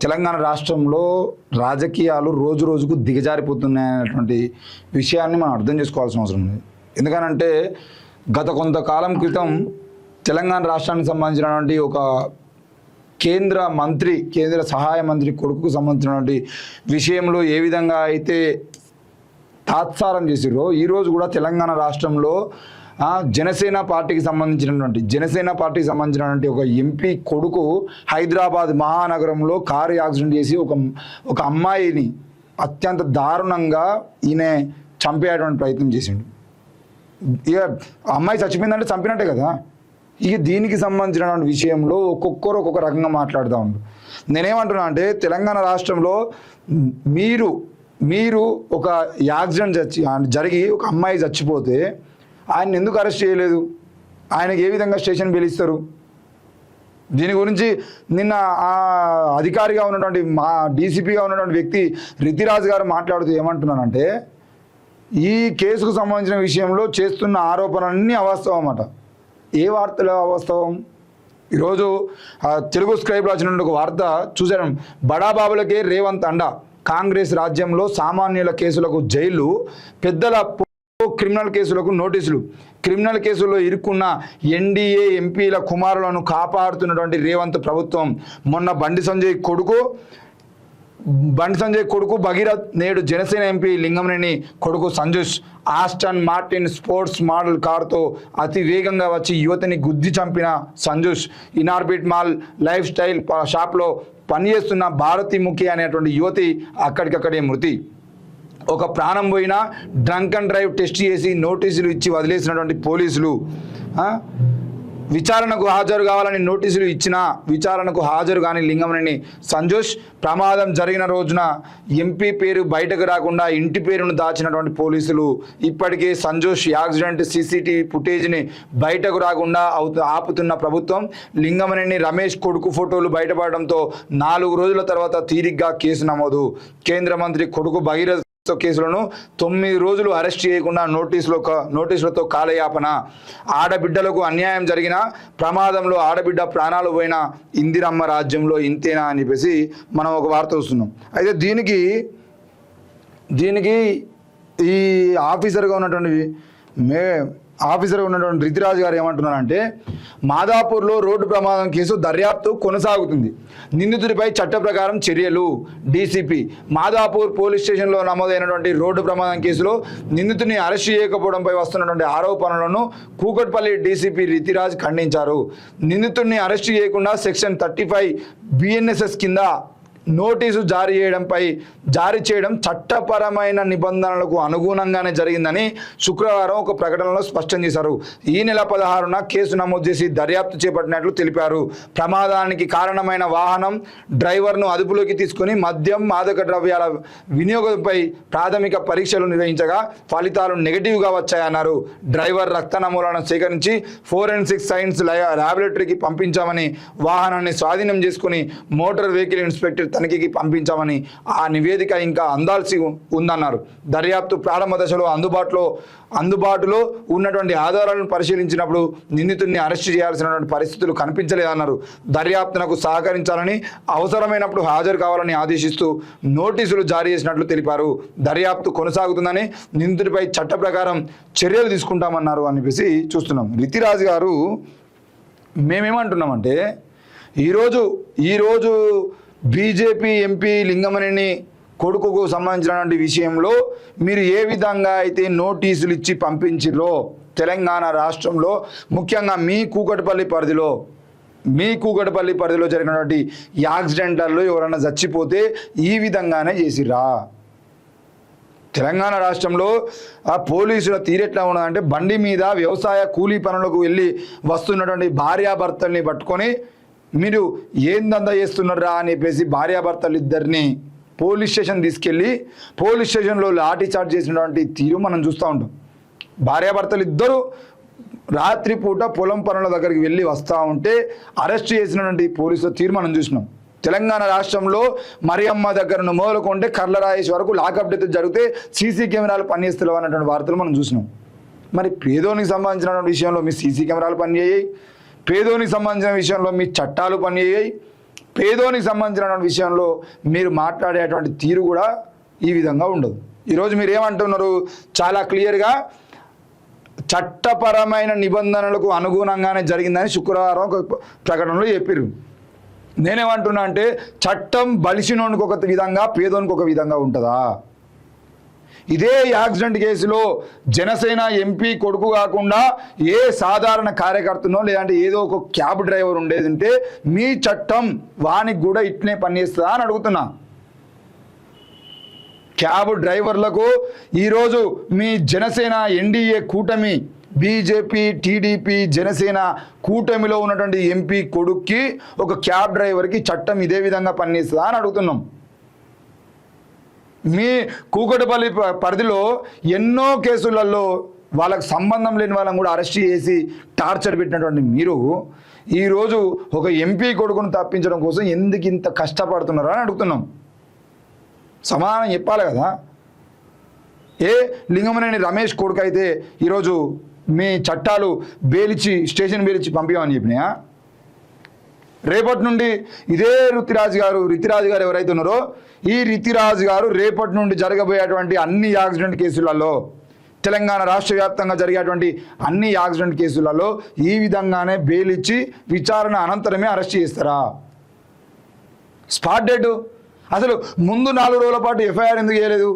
తెలంగాణ రాష్ట్రంలో రాజకీయాలు రోజు రోజుకు దిగజారిపోతున్నాయనేటువంటి విషయాన్ని మనం అర్థం చేసుకోవాల్సిన అవసరం ఉంది. ఎందుకనంటే గత కొంతకాలం క్రితం తెలంగాణ రాష్ట్రానికి సంబంధించినటువంటి ఒక కేంద్ర సహాయ మంత్రి కొడుకుకు సంబంధించినటువంటి విషయంలో ఏ విధంగా అయితే తాత్సారం చేసిరో ఈరోజు కూడా తెలంగాణ రాష్ట్రంలో జనసేన పార్టీకి సంబంధించినటువంటి ఒక ఎంపీ కొడుకు హైదరాబాద్ మహానగరంలో కారు యాక్సిడెంట్ చేసి ఒక అమ్మాయిని అత్యంత దారుణంగా ఈయన చంపేటువంటి ప్రయత్నం చేసిండు. ఇక అమ్మాయి చచ్చిపోయిందంటే చంపినట్టే కదా. ఇక దీనికి సంబంధించినటువంటి విషయంలో ఒక్కొక్కరు ఒక్కొక్క రకంగా మాట్లాడుతూ ఉండు. నేనేమంటున్నా అంటే తెలంగాణ రాష్ట్రంలో మీరు ఒక యాక్సిడెంట్ జరిగి ఒక అమ్మాయి చచ్చిపోతే ఆయన ఎందుకు అరెస్ట్ చేయలేదు? ఆయనకి ఏ విధంగా స్టేషన్ పిలుస్తారు? దీని గురించి నిన్న ఆ అధికారిగా ఉన్నటువంటి మా డీసీపీగా ఉన్నటువంటి వ్యక్తి రితిరాజ్ గారు మాట్లాడుతూ ఏమంటున్నారంటే ఈ కేసుకు సంబంధించిన విషయంలో చేస్తున్న ఆరోపణలన్నీ అవాస్తవం అన్నమాట. ఏ వార్తలు అవాస్తవం? ఈరోజు తెలుగు స్క్రైబ్లో వచ్చినటువంటి ఒక వార్త చూసాను. బడాబాబులకే రేవంత్ అండ, కాంగ్రెస్ రాజ్యంలో సామాన్యుల కేసులకు జైలు, పెద్దల క్రిమినల్ కేసులకు నోటీసులు. క్రిమినల్ కేసుల్లో ఇరుక్కున్న ఎన్డీఏ ఎంపీల కుమారులను కాపాడుతున్నటువంటి రేవంత్ ప్రభుత్వం మొన్న బండి సంజయ్ కొడుకు భగీరథ్, నేడు జనసేన ఎంపీ లింగంనేని కొడుకు Sanjosh Aston Martin sports model కారుతో అతి వేగంగా వచ్చి యువతిని గుద్ది చంపిన Sanjosh Inorbit mall lifestyle షాప్లో పనిచేస్తున్న భారతి ముఖి అనేటువంటి యువతి అక్కడికక్కడే మృతి. ఒక ప్రాణం పోయినా డ్రంక్ అండ్ డ్రైవ్ టెస్ట్ చేసి నోటీసులు ఇచ్చి వదిలేసినటువంటి పోలీసులు విచారణకు హాజరు కావాలని నోటీసులు ఇచ్చినా విచారణకు హాజరు కాని లింగంనేని సంజోష్ ప్రమాదం జరిగిన రోజున ఎంపీ పేరు బయటకు రాకుండా ఇంటి పేరును దాచినటువంటి పోలీసులు ఇప్పటికే సంజోష్ యాక్సిడెంట్ సీసీటీవీ ఫుటేజ్ని బయటకు రాకుండా ఆపుతున్న ప్రభుత్వం లింగంనేని రమేష్ కొడుకు ఫోటోలు బయటపడడంతో 4 రోజుల తర్వాత తీరిగ్గా కేసు నమోదు. కేంద్ర మంత్రి కొడుకు భగీరథ కేసులను 9 రోజులు అరెస్ట్ చేయకుండా నోటీసులతో కాలయాపన. ఆడబిడ్డలకు అన్యాయం జరిగిన ప్రమాదంలో ఆడబిడ్డ ప్రాణాలు పోయిన ఇందిరమ్మ రాజ్యంలో ఇంతేనా అని చెప్పేసి మనం ఒక వార్త వస్తున్నాం. అయితే దీనికి ఈ ఆఫీసర్గా ఉన్నటువంటి రితిరాజ్ గారు ఏమంటున్నారంటే మాదాపూర్లో రోడ్డు ప్రమాదం కేసు దర్యాప్తు కొనసాగుతుంది, నిందితుడిపై చట్ట ప్రకారం చర్యలు. డీసీపీ మాదాపూర్ పోలీస్ స్టేషన్లో నమోదైనటువంటి రోడ్డు ప్రమాదం కేసులో నిందితుడిని అరెస్ట్ చేయకపోవడంపై వస్తున్నటువంటి ఆరోపణలను కూకట్పల్లి డీసీపీ రితిరాజ్ ఖండించారు. నిందితుడిని అరెస్ట్ చేయకుండా సెక్షన్ 35 BNSS కింద నోటీసు జారీ చేయడం చట్టపరమైన నిబంధనలకు అనుగుణంగానే జరిగిందని శుక్రవారం ఒక ప్రకటనలో స్పష్టం చేశారు. ఈ నెల 16న కేసు నమోదు చేసి దర్యాప్తు చేపట్టినట్లు తెలిపారు. ప్రమాదానికి కారణమైన వాహనం డ్రైవర్ను అదుపులోకి తీసుకుని మద్యం మాదక ద్రవ్యాల వినియోగంపై ప్రాథమిక పరీక్షలు నిర్వహించగా ఫలితాలు నెగిటివ్గా వచ్చాయన్నారు. డ్రైవర్ రక్త నమూనాలను సేకరించి ఫోరెన్సిక్ సైన్స్ ల్యాబొరేటరీకి పంపించామని, వాహనాన్ని స్వాధీనం చేసుకుని మోటార్ వెహికల్ ఇన్స్పెక్టర్ తనిఖీకి పంపించామని, ఆ నివేదిక ఇంకా అందాల్సి ఉందన్నారు. దర్యాప్తు ప్రారంభ దశలో అందుబాటులో ఉన్నటువంటి ఆధారాలను పరిశీలించినప్పుడు నిందితుడిని అరెస్టు చేయాల్సినటువంటి పరిస్థితులు కనిపించలేదన్నారు. దర్యాప్తునకు సహకరించాలని, అవసరమైనప్పుడు హాజరు కావాలని ఆదేశిస్తూ నోటీసులు జారీ చేసినట్లు తెలిపారు. దర్యాప్తు కొనసాగుతుందని, నిందితుడిపై చట్ట ప్రకారం చర్యలు తీసుకుంటామన్నారు అని చెప్పేసి చూస్తున్నాం. రితిరాజ్ గారు మేమేమంటున్నామంటే ఈరోజు బీజేపీ ఎంపీ లింగంనేని కొడుకుకు సంబంధించినటువంటి విషయంలో మీరు ఏ విధంగా అయితే నోటీసులు ఇచ్చి పంపించిరో తెలంగాణ రాష్ట్రంలో, ముఖ్యంగా మీ కూకట్పల్లి పరిధిలో జరిగినటువంటి యాక్సిడెంట్లలో ఎవరైనా చచ్చిపోతే ఈ విధంగానే చేసిరా? తెలంగాణ రాష్ట్రంలో ఆ పోలీసుల తీరెట్లా ఉన్నదంటే బండి మీద వ్యవసాయ కూలీ పనులకు వెళ్ళి వస్తున్నటువంటి భార్యాభర్తల్ని పట్టుకొని మీరు ఏందంతా చేస్తున్నారా అని చెప్పేసి భార్యాభర్తలు ఇద్దరిని పోలీస్ స్టేషన్ తీసుకెళ్ళి పోలీస్ స్టేషన్లో లాఠీ చార్జ్ చేసినటువంటి తీరు మనం చూస్తూ ఉంటాం. భార్యాభర్తలు ఇద్దరు రాత్రిపూట పొలం పనుల దగ్గరికి వెళ్ళి వస్తూ ఉంటే అరెస్ట్ చేసినటువంటి పోలీసుల తీరు మనం చూసినాం. తెలంగాణ రాష్ట్రంలో మరియమ్మ దగ్గరను మొదలుకుంటే కర్లరాయేష్ వరకు లాకప్ డెత్ జరిగితే సీసీ కెమెరాలు పనిచేస్తలేవు అన్నటువంటి వార్తలు మనం చూసినాం. మరి పేదోనికి సంబంధించినటువంటి విషయంలో మీ సీసీ కెమెరాలు పనిచేయాయి, పేదోనికి సంబంధించిన విషయంలో మీ చట్టాలు పనిచేయాయి, పేదోనికి సంబంధించిన విషయంలో మీరు మాట్లాడేటువంటి తీరు కూడా ఈ విధంగా ఉండదు. ఈరోజు మీరు ఏమంటున్నారు, చాలా క్లియర్గా చట్టపరమైన నిబంధనలకు అనుగుణంగానే జరిగిందని శుక్రవారం ఒక ప్రకటనలో చెప్పారు. నేనేమంటున్నా అంటే చట్టం బలిసినోనికి ఒక విధంగా పేదోనికి ఒక విధంగా ఉంటుందా? ఇదే యాక్సిడెంట్ కేసులో జనసేన ఎంపీ కొడుకు కాకుండా ఏ సాధారణ కార్యకర్తనో లేదంటే ఏదో ఒక క్యాబ్ డ్రైవర్ ఉండేది ఉంటే మీ చట్టం వానికి కూడా ఇట్లనే పనిచేస్తుందా అని అడుగుతున్నా. క్యాబ్ డ్రైవర్లకు ఈరోజు మీ జనసేన ఎన్డీఏ కూటమి బీజేపీ టీడీపీ జనసేన కూటమిలో ఉన్నటువంటి ఎంపీ కొడుక్కి ఒక క్యాబ్ డ్రైవర్కి చట్టం ఇదే విధంగా పనిచేస్తుందా అని అడుగుతున్నాం. మీ కూకటపల్లి పరిధిలో ఎన్నో కేసులలో వాళ్ళకు సంబంధం లేని వాళ్ళని కూడా అరెస్ట్ చేసి టార్చర్ పెట్టినటువంటి మీరు ఈరోజు ఒక ఎంపీ కొడుకును తప్పించడం కోసం ఎందుకు ఇంత కష్టపడుతున్నారా అని అడుగుతున్నాం. సమాధానం చెప్పాలి కదా. ఏ లింగమనేని రమేష్ కొడుకు అయితే ఈరోజు మీ చట్టాలు బేలిచ్చి స్టేషన్ బేలిచ్చి పంపించమని చెప్పినాయా? రేపటి నుండి ఇదే రితిరాజు గారు ఎవరైతే ఉన్నారో ఈ రితిరాజు గారు రేపటి నుండి జరగబోయేటువంటి అన్ని యాక్సిడెంట్ కేసులలో తెలంగాణ రాష్ట్ర వ్యాప్తంగా జరిగేటువంటి అన్ని యాక్సిడెంట్ కేసులలో ఈ విధంగానే బెయిలిచ్చి విచారణ అనంతరమే అరెస్ట్ చేస్తారా? Spot dead. అసలు ముందు 4 రోజుల పాటు ఎఫ్ఐఆర్ ఎందుకు చేయలేదు?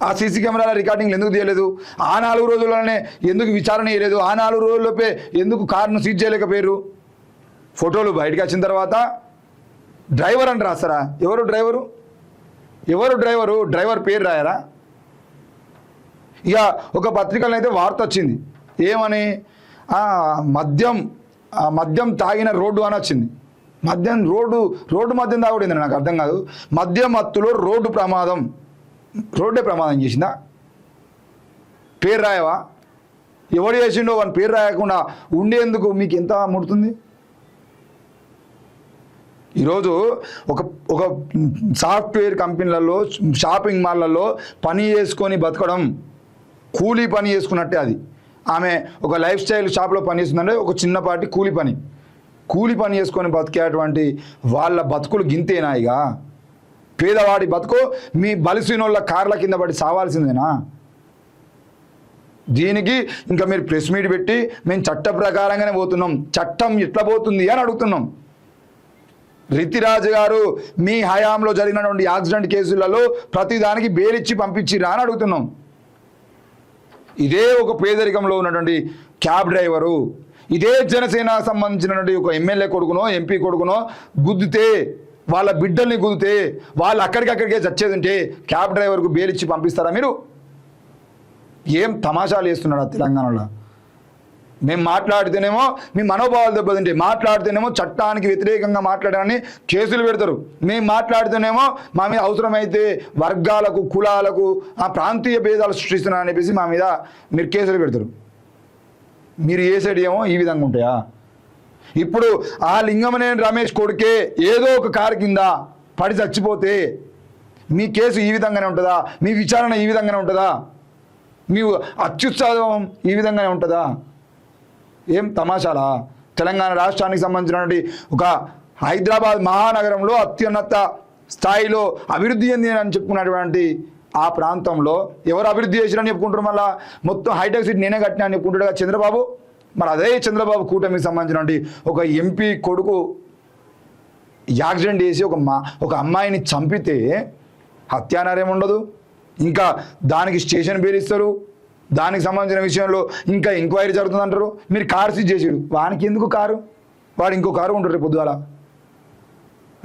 ఆ సీసీ కెమెరాల రికార్డింగ్లు ఎందుకు తీయలేదు? ఆ 4 రోజుల్లోనే ఎందుకు విచారణ చేయలేదు? ఆ 4 రోజుల్లోపే ఎందుకు కారును సీజ్ చేయలేకపోయారు? ఫోటోలు బయటకు వచ్చిన తర్వాత డ్రైవర్ అని రాస్తారా? ఎవరు డ్రైవరు? డ్రైవర్ పేరు రాయరా? ఇక ఒక పత్రికలో అయితే వార్త వచ్చింది, ఏమని, మద్యం తాగిన రోడ్డు అని వచ్చింది. రోడ్డు మద్యం తాగుడింది నాకు అర్థం కాదు. మద్యం మత్తులో రోడ్డే ప్రమాదం చేసిందా? పేరు రాయవా? ఎవడు చేసిండో వాని పేరు రాయకుండా ఉండేందుకు మీకు ఎంత ముడుతుంది? ఈరోజు ఒక సాఫ్ట్వేర్ కంపెనీలలో షాపింగ్ మాల్లలో పని చేసుకొని బతకడం కూలీ పని చేసుకున్నట్టే. అది ఆమె ఒక లైఫ్ స్టైల్ షాప్లో పని చేస్తుందంటే ఒక చిన్నపాటి కూలీ పని చేసుకొని బతికేటువంటి వాళ్ళ బతుకులు గింతేనా? ఇక పేదవాడి బతుకు మీ బలిసినోళ్ళ కార్ల కింద పడి సావాల్సిందేనా? దీనికి ఇంకా మీరు ప్రెస్ మీట్ పెట్టి మేము చట్ట ప్రకారంగానే పోతున్నాం, చట్టం ఎట్లా పోతుంది అని అడుగుతున్నాం. రితిరాజు గారు మీ హయాంలో జరిగినటువంటి యాక్సిడెంట్ కేసులలో ప్రతిదానికి బెయిలిచ్చి పంపించిరా అని అడుగుతున్నాం. ఇదే ఒక పేదరికంలో ఉన్నటువంటి క్యాబ్ డ్రైవరు ఇదే జనసేన సంబంధించినటువంటి ఒక ఎమ్మెల్యే కొడుకునో ఎంపీ కొడుకునో గుద్దితే, వాళ్ళ బిడ్డల్ని గుద్దితే వాళ్ళు అక్కడికే చచ్చేది ఉంటే క్యాబ్ డ్రైవర్కు బెయిలిచ్చి పంపిస్తారా మీరు? ఏం తమాషాలు చేస్తున్నారా తెలంగాణలో? మేము మాట్లాడితేనేమో మీ మనోభావాలు దెబ్బతింటాయి, మాట్లాడితేనేమో చట్టానికి వ్యతిరేకంగా మాట్లాడాలని కేసులు పెడతారు. మేము మాట్లాడితేనేమో మా మీద అవసరమైతే వర్గాలకు కులాలకు ఆ ప్రాంతీయ భేదాలు సృష్టిస్తున్నారని చెప్పేసి మా మీద మీరు కేసులు పెడతారు. మీరు చేసేది ఏమో ఈ విధంగా ఉంటాయా? ఇప్పుడు ఆ లింగమనేని రమేష్ కొడుకే ఏదో ఒక కారు కింద పడి చచ్చిపోతే మీ కేసు ఈ విధంగానే ఉంటుందా? మీ విచారణ ఈ విధంగానే ఉంటుందా? మీ అత్యుత్సాహం ఈ విధంగానే ఉంటుందా? ఏం తమాషాలా? తెలంగాణ రాష్ట్రానికి సంబంధించినటువంటి ఒక హైదరాబాద్ మహానగరంలో అత్యున్నత స్థాయిలో అభివృద్ధి చెంది అని చెప్పుకున్నటువంటి ఆ ప్రాంతంలో ఎవరు అభివృద్ధి చేసిరని చెప్పుకుంటారు? మళ్ళీ మొత్తం హైటెక్ సిటీ నేనే కట్టినా అని చెప్పుకుంటాడుగా చంద్రబాబు. మరి అదే చంద్రబాబు కూటమికి సంబంధించినటువంటి ఒక ఎంపీ కొడుకు యాక్సిడెంట్ చేసి ఒక అమ్మాయిని చంపితే హత్యానేరం ఉండదు, ఇంకా దానికి స్టేషన్ బెయిల్ ఇస్తారు, దానికి సంబంధించిన విషయంలో ఇంకా ఎంక్వైరీ జరుగుతుందంటారు. మీరు కారు సీజ్ చేసాడు, వానికి ఎందుకు కారు? వాడు ఇంకో కారు కొంటాడు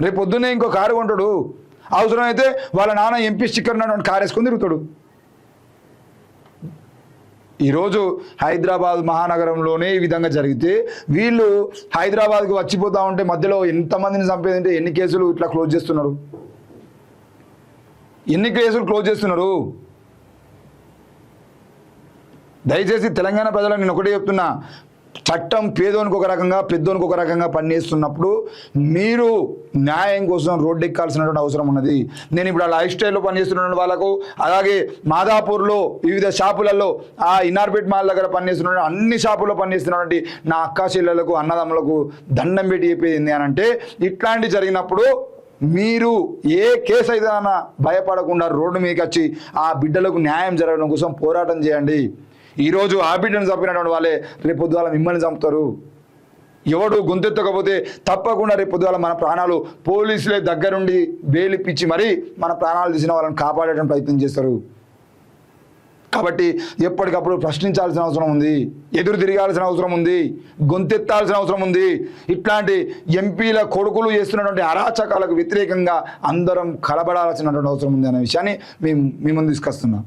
రేపు పొద్దున్నే ఇంకో కారు కొంటాడు. అవసరమైతే వాళ్ళ నాన్న ఎంపీ స్టిక్కర్ ఉన్నటువంటి కారు వేసుకొని తిరుగుతాడు. ఈరోజు హైదరాబాద్ మహానగరంలోనే ఈ విధంగా జరిగితే వీళ్ళు హైదరాబాద్కు వచ్చిపోతూ ఉంటే మధ్యలో ఎంతమందిని చంపేదంటే ఎన్ని కేసులు ఇట్లా క్లోజ్ చేస్తున్నారు? దయచేసి తెలంగాణ ప్రజలకు నేను ఒకటే చెప్తున్నా, చట్టం పేదోనికి ఒక రకంగా పెద్దోనికి ఒక రకంగా పనిచేస్తున్నప్పుడు మీరు న్యాయం కోసం రోడ్డు ఎక్కాల్సినటువంటి అవసరం ఉన్నది. నేను ఇప్పుడు ఆ లైఫ్ స్టైల్లో పనిచేస్తున్న వాళ్ళకు, అలాగే మాదాపూర్లో వివిధ షాపులలో, ఆ ఇన్నార్పేట్ మాల్ దగ్గర పనిచేస్తున్న అన్ని షాపుల్లో పనిచేస్తున్నటువంటి నా అక్కా చెల్లెలకు, అన్నదమ్ములకు దండం పెట్టి చెప్పేది ఏంటి అని అంటే, ఇట్లాంటి జరిగినప్పుడు మీరు ఏ కేసు అయితే భయపడకుండా రోడ్డు మీదకి వచ్చి ఆ బిడ్డలకు న్యాయం జరగడం కోసం పోరాటం చేయండి. ఈరోజు ఆ బిడ్డను చంపినటువంటి వాళ్ళే రేపు పొద్దుగాల మిమ్మల్ని చంపుతారు. ఎవడు గొంతెత్తకపోతే తప్పకుండా రేపు పొద్దుగాల మన ప్రాణాలు పోలీసులే దగ్గరుండి బెయిలిప్పించి మరీ మన ప్రాణాలు తీసిన వాళ్ళని కాపాడేటువంటి ప్రయత్నం చేస్తారు. కాబట్టి ఎప్పటికప్పుడు ప్రశ్నించాల్సిన అవసరం ఉంది, ఎదురు తిరగాల్సిన అవసరం ఉంది, గొంతెత్తాల్సిన అవసరం ఉంది. ఇట్లాంటి ఎంపీల కొడుకులు చేస్తున్నటువంటి అరాచకాలకు వ్యతిరేకంగా అందరం కలబడాల్సినటువంటి అవసరం ఉంది అనే విషయాన్ని మీ ముందు తీసుకొస్తున్నాం.